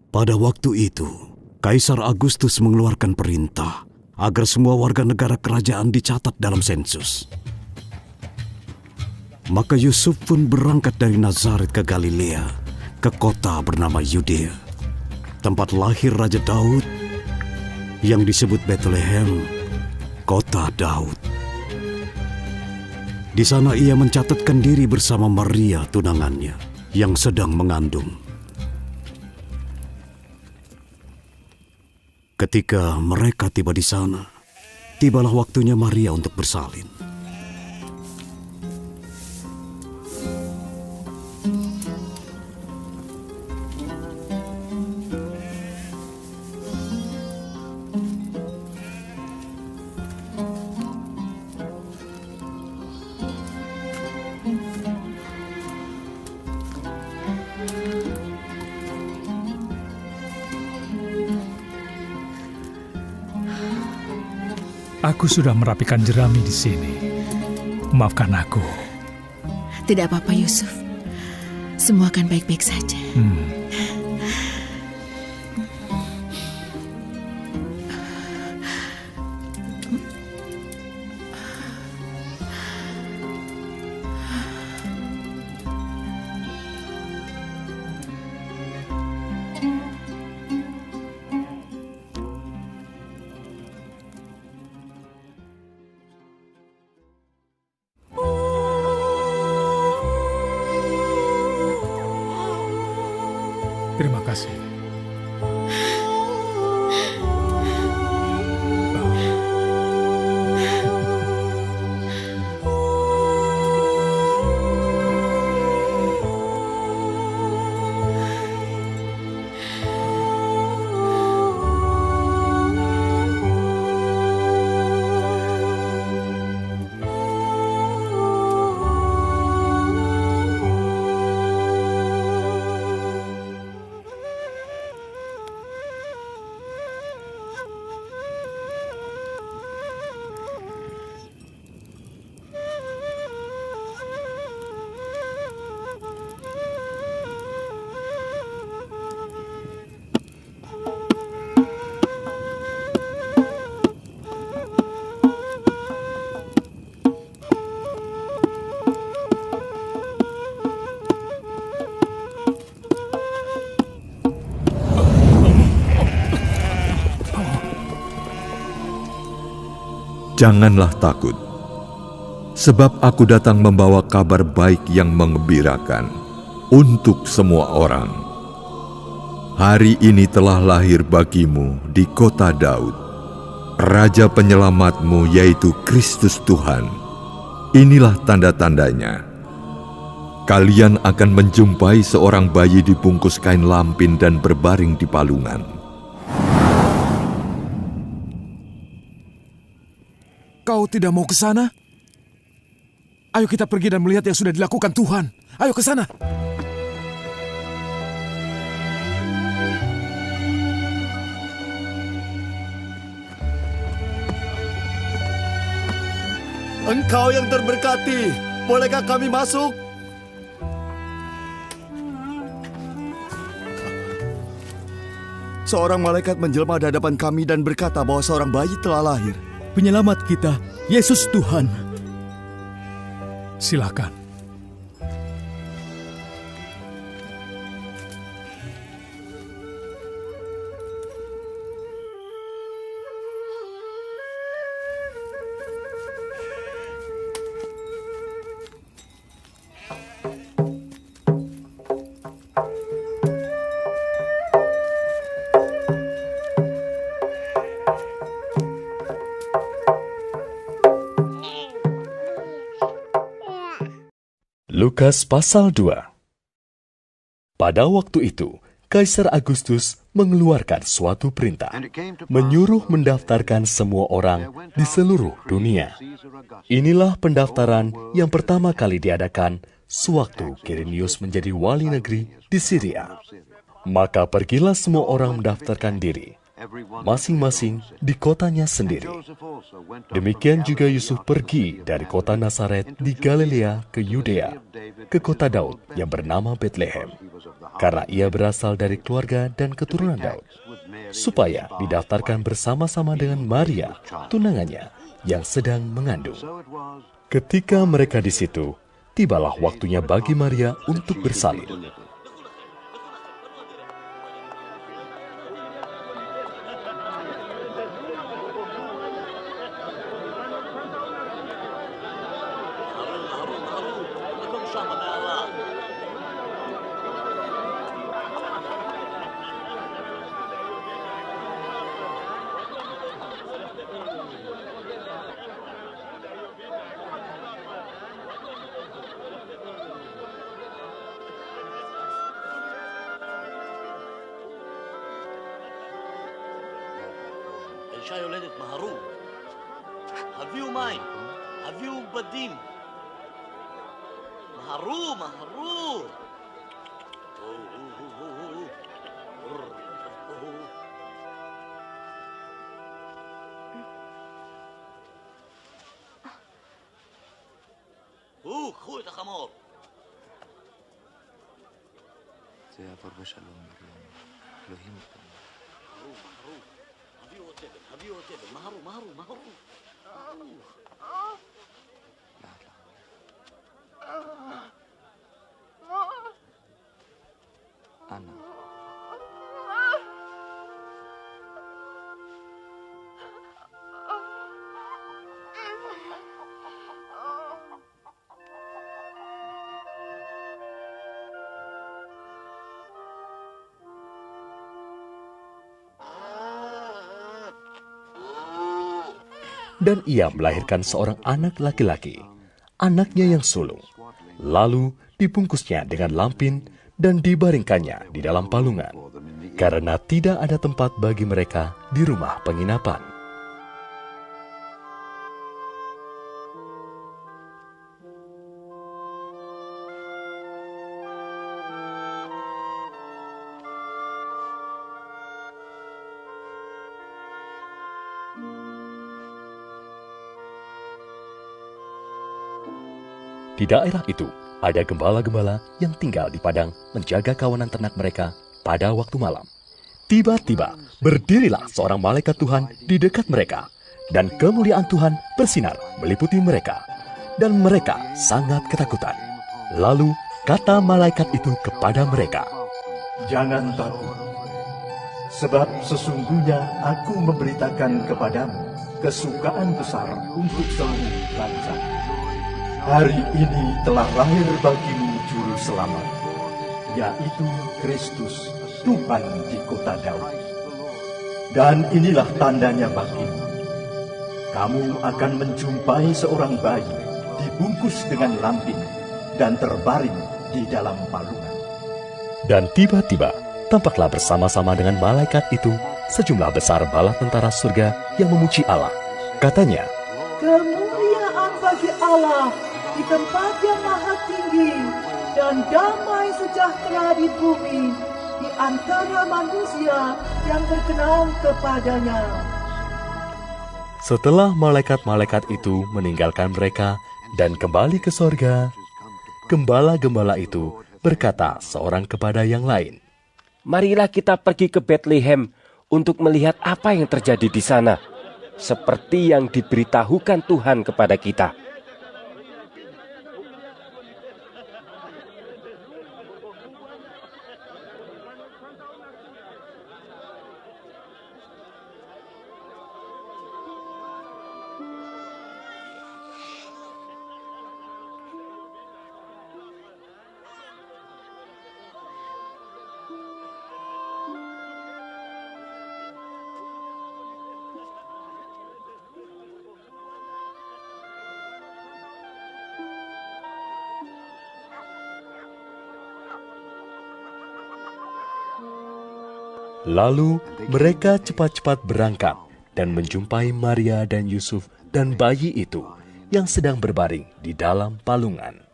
Pada waktu itu, Kaisar Agustus mengeluarkan perintah agar semua warga negara kerajaan dicatat dalam sensus. Maka Yusuf pun berangkat dari Nazaret ke Galilea, ke kota bernama Yudea, tempat lahir Raja Daud yang disebut Bethlehem, kota Daud. Di sana ia mencatatkan diri bersama Maria tunangannya yang sedang mengandung. Ketika mereka tiba di sana, tibalah waktunya Maria untuk bersalin. Aku sudah merapikan jerami di sini. Maafkan aku. Tidak apa-apa, Yusuf. Semua akan baik-baik saja. Terima kasih. Janganlah takut, sebab aku datang membawa kabar baik yang menggembirakan untuk semua orang. Hari ini telah lahir bagimu di kota Daud, Raja penyelamatmu, yaitu Kristus Tuhan. Inilah tanda-tandanya. Kalian akan menjumpai seorang bayi dibungkus kain lampin dan berbaring di palungan. Kau tidak mau ke sana? Ayo kita pergi dan melihat yang sudah dilakukan Tuhan. Ayo ke sana. Engkau yang terberkati, bolehkah kami masuk? Seorang malaikat menjelma di hadapan kami dan berkata bahwa seorang bayi telah lahir. Penyelamat kita, Yesus Tuhan. Silakan. Lukas pasal 2. Pada waktu itu, Kaisar Agustus mengeluarkan suatu perintah, menyuruh mendaftarkan semua orang di seluruh dunia. Inilah pendaftaran yang pertama kali diadakan sewaktu Quirinius menjadi wali negeri di Syria. Maka pergilah semua orang mendaftarkan diri, masing-masing di kotanya sendiri. Demikian juga Yusuf pergi dari kota Nazaret di Galilea ke Yudea, ke kota Daud yang bernama Bethlehem, karena ia berasal dari keluarga dan keturunan Daud, supaya didaftarkan bersama-sama dengan Maria, tunangannya, yang sedang mengandung. Ketika mereka di situ, tibalah waktunya bagi Maria untuk bersalin. האישה יולדת מהרו. הביאו מים, הביאו בדים. מהרו, מהרו. קחו את החמור. זה יעבור בשלום, אלוהים איתנו. הביאו עוד תבן, מהרו, מהרו, מהרו. לאט לאט. אנא. Dan ia melahirkan seorang anak laki-laki, anaknya yang sulung. Lalu dibungkusnya dengan lampin dan dibaringkannya di dalam palungan, karena tidak ada tempat bagi mereka di rumah penginapan. Di daerah itu, ada gembala-gembala yang tinggal di padang menjaga kawanan ternak mereka pada waktu malam. Tiba-tiba, berdirilah seorang malaikat Tuhan di dekat mereka, dan kemuliaan Tuhan bersinar meliputi mereka, dan mereka sangat ketakutan. Lalu, kata malaikat itu kepada mereka, "Jangan takut, sebab sesungguhnya aku memberitakan kepadamu kesukaan besar untuk seluruh bangsa. Hari ini telah lahir bagimu Juru Selamat, yaitu Kristus, Tuhan di kota Daud. Dan inilah tandanya bagimu. Kamu akan menjumpai seorang bayi dibungkus dengan lampin dan terbaring di dalam palungan." Dan tiba-tiba, tampaklah bersama-sama dengan malaikat itu sejumlah besar bala tentara surga yang memuji Allah. Katanya, "Kemuliaan bagi Allah di tempat yang maha tinggi, dan damai sejahtera di bumi di antara manusia yang berkenan kepadanya." Setelah malaikat-malaikat itu meninggalkan mereka dan kembali ke sorga, gembala-gembala itu berkata seorang kepada yang lain, "Marilah kita pergi ke Bethlehem untuk melihat apa yang terjadi di sana, seperti yang diberitahukan Tuhan kepada kita." Lalu mereka cepat-cepat berangkat dan menjumpai Maria dan Yusuf dan bayi itu yang sedang berbaring di dalam palungan.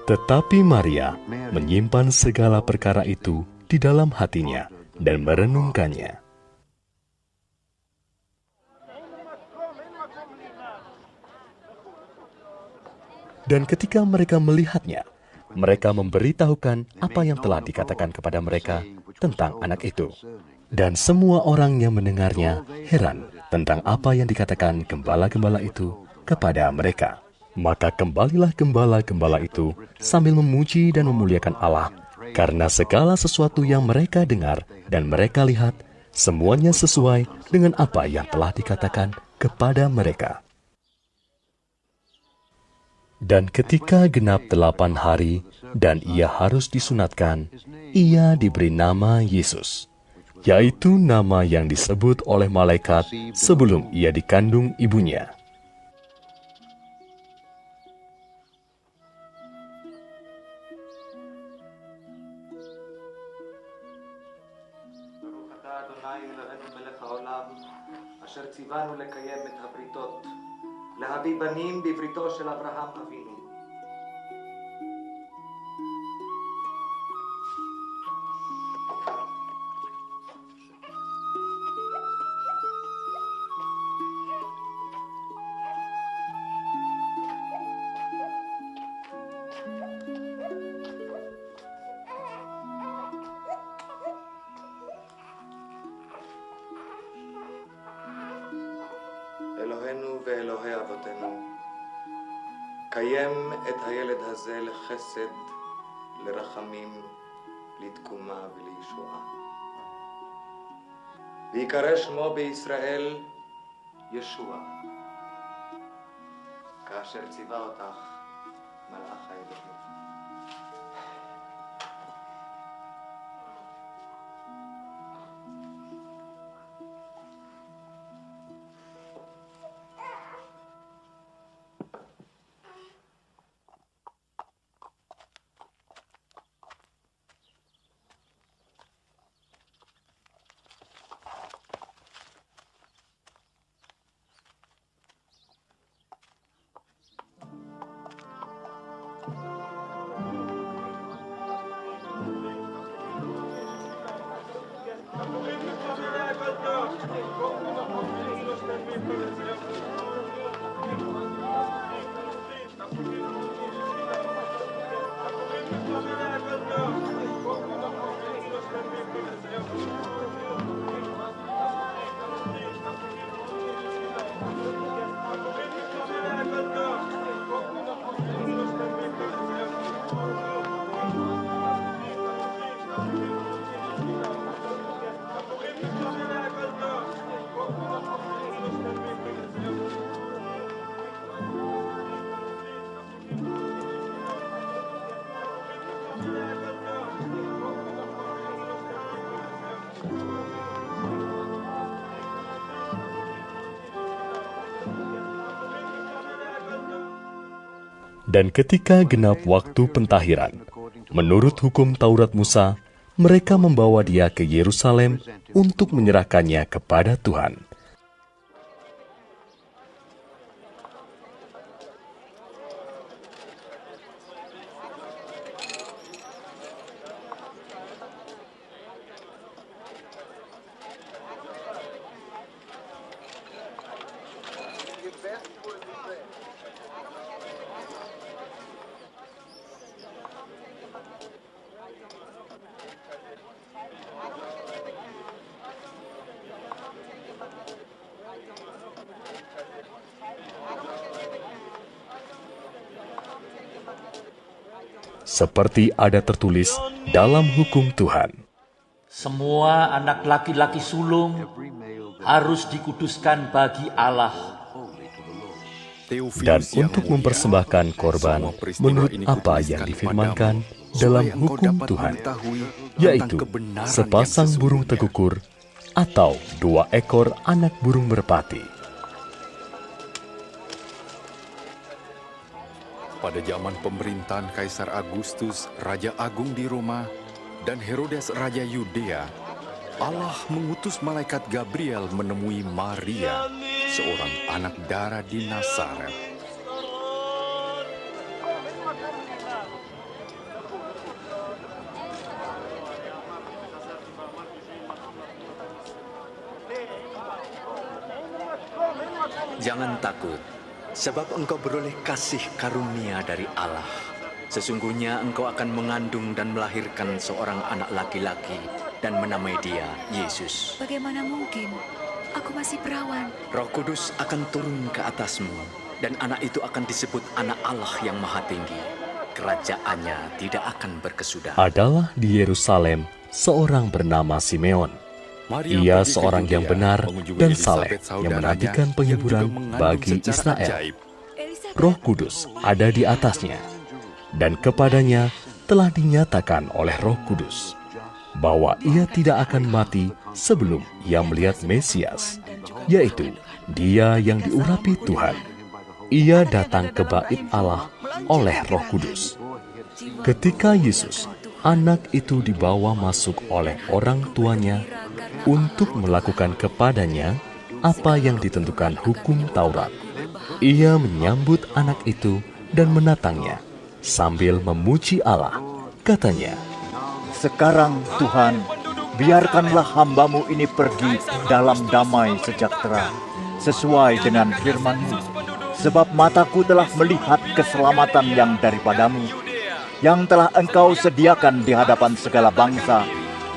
Tetapi Maria menyimpan segala perkara itu di dalam hatinya dan merenungkannya. Dan ketika mereka melihatnya, mereka memberitahukan apa yang telah dikatakan kepada mereka tentang anak itu. Dan semua orang yang mendengarnya heran tentang apa yang dikatakan gembala-gembala itu kepada mereka. Maka kembalilah gembala-gembala itu sambil memuji dan memuliakan Allah, karena segala sesuatu yang mereka dengar dan mereka lihat, semuanya sesuai dengan apa yang telah dikatakan kepada mereka. Dan ketika genap 8 hari dan ia harus disunatkan, ia diberi nama Yesus, yaitu nama yang disebut oleh malaikat sebelum ia dikandung ibunya. להביא בנים בבריתו של אברהם אבינו. אלוהינו ואלוהי אבותינו, קיים את הילד הזה לחסד, לרחמים, לתקומה ולישועה. ויקרא שמו בישראל ישוע, כאשר ציווה אותך מלאך האלוהים. Dan ketika genap waktu pentahiran, menurut hukum Taurat Musa, mereka membawa dia ke Yerusalem untuk menyerahkannya kepada Tuhan. Seperti ada tertulis dalam hukum Tuhan. Semua anak laki-laki sulung harus dikuduskan bagi Allah. Dan untuk mempersembahkan korban menurut apa yang difirmankan dalam hukum Tuhan, yaitu sepasang burung tekukur atau 2 ekor anak burung merpati. Pada zaman pemerintahan Kaisar Agustus, Raja Agung di Roma, dan Herodes Raja Yudea, Allah mengutus malaikat Gabriel menemui Maria, seorang anak darah di Nazaret. Jangan takut, sebab engkau beroleh kasih karunia dari Allah. Sesungguhnya engkau akan mengandung dan melahirkan seorang anak laki-laki dan menamai dia Yesus. Bagaimana mungkin? Aku masih perawan. Roh Kudus akan turun ke atasmu, dan anak itu akan disebut Anak Allah yang Maha Tinggi. Kerajaannya tidak akan berkesudahan. Adalah di Yerusalem seorang bernama Simeon. Ia seorang yang benar dan saleh yang menantikan penghiburan bagi Israel. Roh Kudus ada di atasnya, dan kepadanya telah dinyatakan oleh Roh Kudus bahwa ia tidak akan mati sebelum ia melihat Mesias, yaitu Dia yang diurapi Tuhan. Ia datang ke Bait Allah oleh Roh Kudus. Ketika Yesus, anak itu dibawa masuk oleh orang tuanya untuk melakukan kepadanya apa yang ditentukan hukum Taurat, ia menyambut anak itu dan menatangnya sambil memuji Allah. Katanya, "Sekarang Tuhan, biarkanlah hambamu ini pergi dalam damai sejahtera, sesuai dengan firman-Mu. Sebab mataku telah melihat keselamatan yang daripadamu, yang telah Engkau sediakan di hadapan segala bangsa,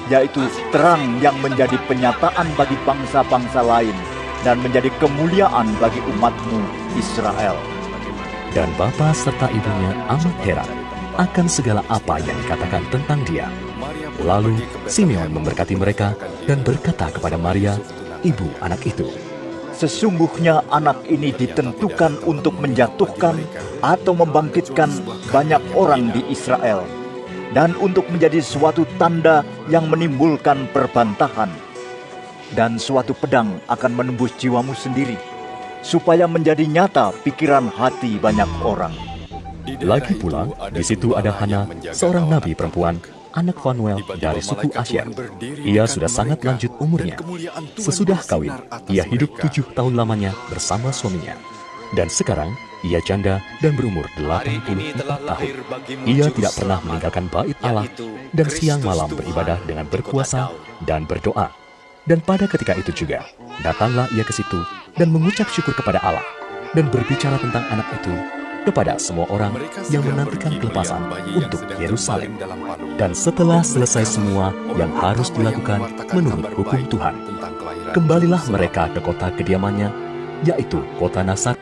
yaitu terang yang menjadi penyataan bagi bangsa-bangsa lain, dan menjadi kemuliaan bagi umat-Mu Israel." Dan bapa serta ibunya amat heran akan segala apa yang dikatakan tentang dia. Lalu Simeon memberkati mereka dan berkata kepada Maria, ibu anak itu, "Sesungguhnya anak ini ditentukan untuk menjatuhkan atau membangkitkan banyak orang di Israel, dan untuk menjadi suatu tanda yang menimbulkan perbantahan. Dan suatu pedang akan menembus jiwamu sendiri, supaya menjadi nyata pikiran hati banyak orang." Lagi pula, di situ ada Hana, seorang nabi perempuan, anak Fanuel dari suku Asyer. Ia sudah sangat lanjut umurnya. Sesudah kawin, ia hidup 7 tahun lamanya bersama suaminya. Dan sekarang, ia janda dan berumur 84 tahun. Ia tidak pernah meninggalkan Bait Allah dan siang malam beribadah dengan berpuasa dan berdoa. Dan pada ketika itu juga, datanglah ia ke situ dan mengucap syukur kepada Allah dan berbicara tentang anak itu kepada semua orang yang menantikan kelepasan untuk Yerusalem. Dan setelah selesai semua yang harus dilakukan menurut hukum Tuhan, kembalilah mereka ke kota kediamannya, yaitu kota Nazaret.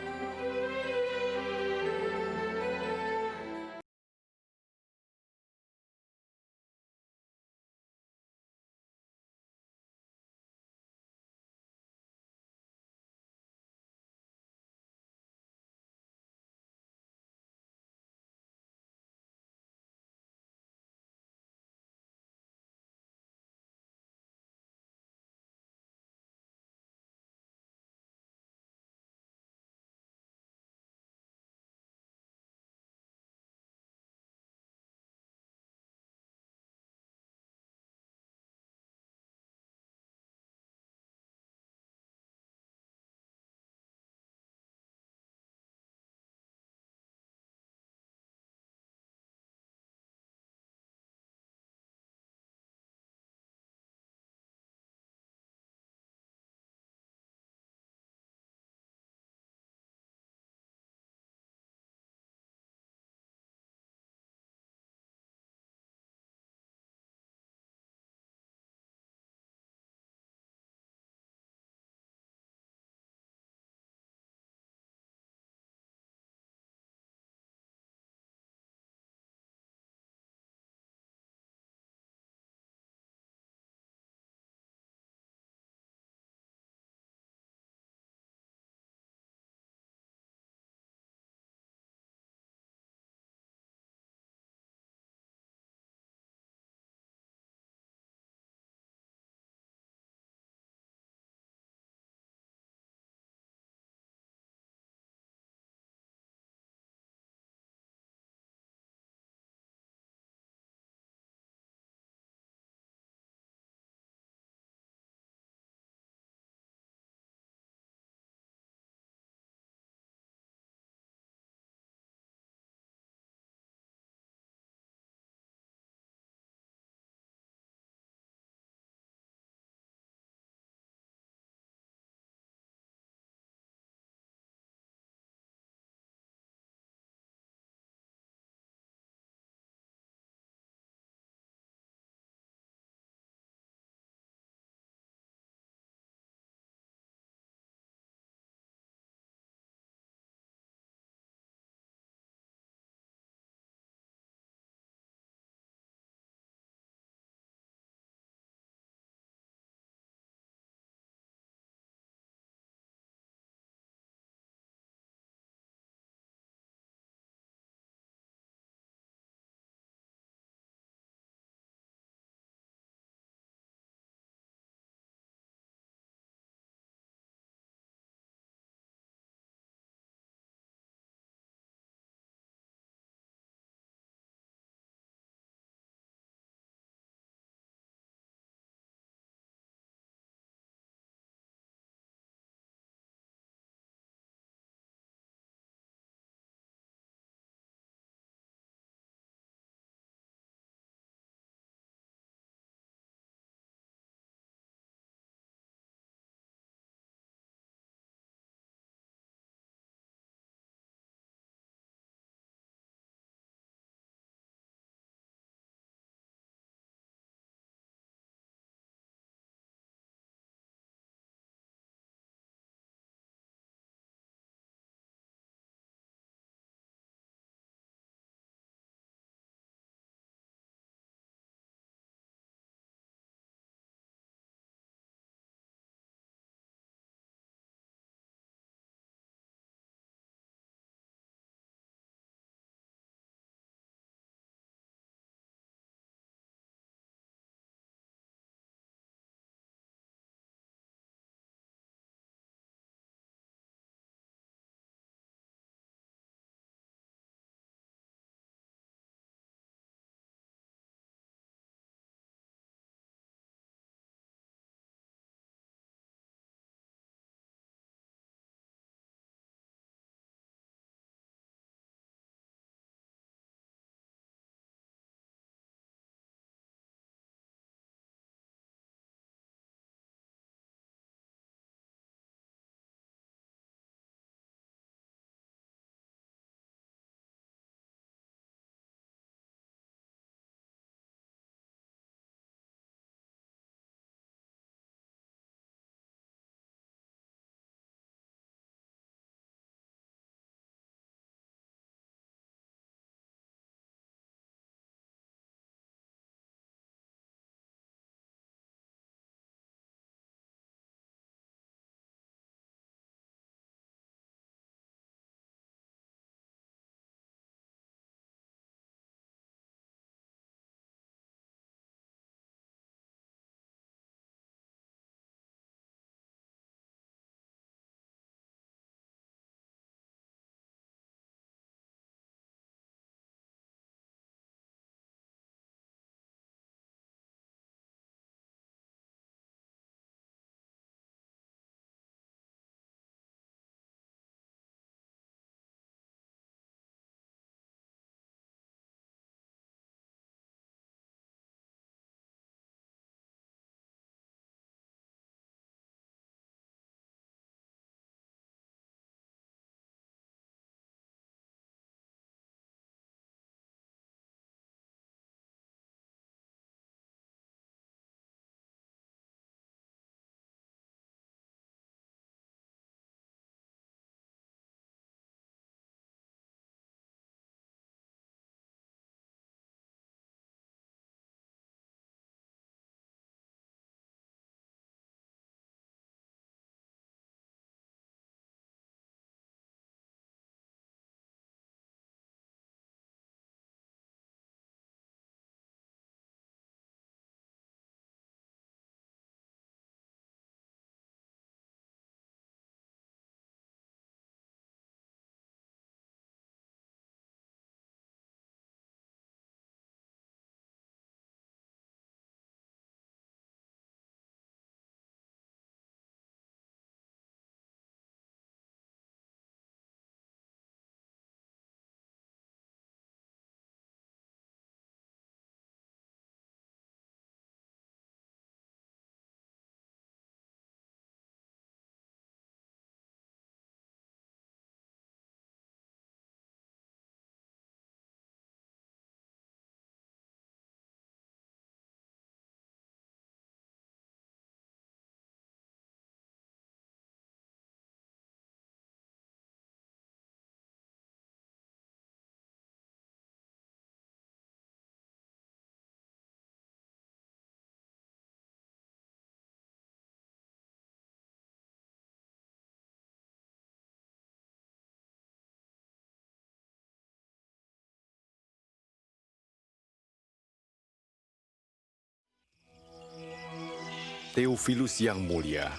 Theophilus yang mulia,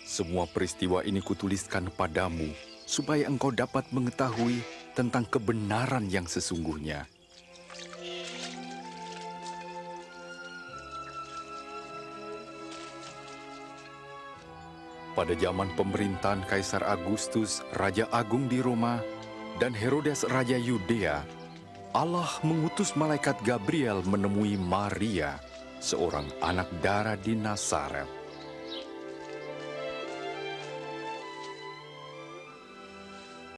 semua peristiwa ini kutuliskan padamu supaya engkau dapat mengetahui tentang kebenaran yang sesungguhnya. Pada zaman pemerintahan Kaisar Agustus, Raja Agung di Roma, dan Herodes Raja Yudea, Allah mengutus malaikat Gabriel menemui Maria, seorang anak dara di Nazaret.